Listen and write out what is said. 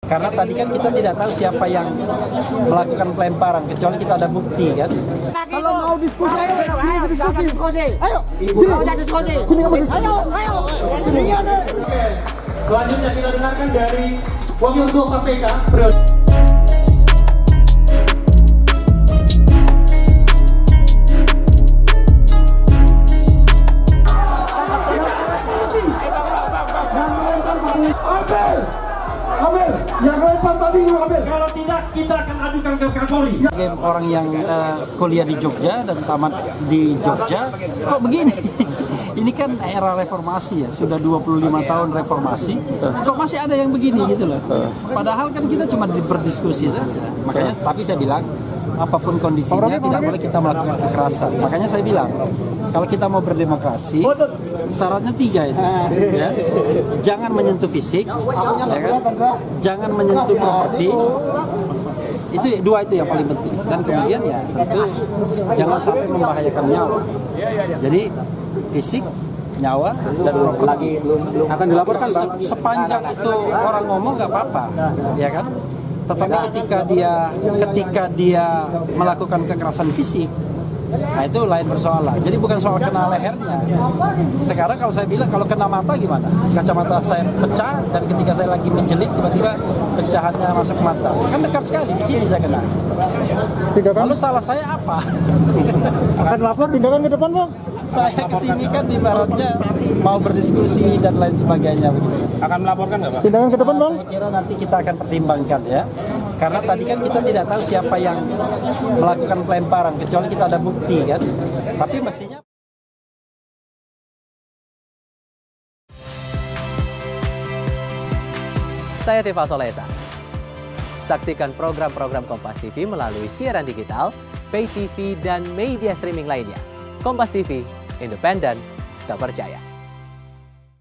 Karena tadi kan kita tidak tahu siapa yang melakukan pelemparan, kecuali kita ada bukti kan. Kalau mau diskusi, ayo diskusi. Ayo, diskusi. Sini kamu diskusi. Ayo. Selanjutnya kita dengarkan dari Wakil Ketua KPK. Abel, yang lempar tadi Abel. Kalau tidak, kita akan adukan ke Kapolri. Sebagai orang yang kuliah di Jogja dan tamat di Jogja, kok begini? Ini kan era reformasi ya, sudah 25 tahun reformasi, kok masih ada yang begini gitu loh. Padahal kan kita cuma berdiskusi saja. Makanya, tapi saya bilang, apapun kondisinya tidak boleh kita melakukan kekerasan. Makanya saya bilang, kalau kita mau berdemokrasi, syaratnya 3 itu. Ya. Jangan menyentuh fisik, ya kan? Jangan menyentuh properti. Itu 2 itu yang paling penting. Dan kemudian ya tentu jangan sampai membahayakan nyawa. Jadi fisik, nyawa, dan properti Akan dilaporkan, Bang. sepanjang itu orang ngomong nggak apa-apa, ya kan? Tetapi ketika dia melakukan kekerasan fisik, nah itu lain persoalan. Jadi bukan soal kena lehernya. Sekarang kalau saya bilang kalau kena mata gimana? Kacamata saya pecah dan ketika saya lagi menjelit tiba-tiba pecahannya masuk mata. Kan dekat sekali di sini saya kena. Lalu salah saya apa? Akan lapor tindakan ke depan, Bang. Saya kesini kan ibaratnya mau berdiskusi dan lain sebagainya begitu. Akan melaporkan nggak, Pak? Tindakan ke depan, Bang. Saya kira nanti kita akan pertimbangkan ya. Karena tadi kan kita tidak tahu siapa yang melakukan pelemparan, kecuali kita ada bukti kan. Tapi mestinya Saya Tifa Solesa. Saksikan program-program Kompas TV melalui siaran digital, pay TV, dan media streaming lainnya. Kompas TV, independen, terpercaya.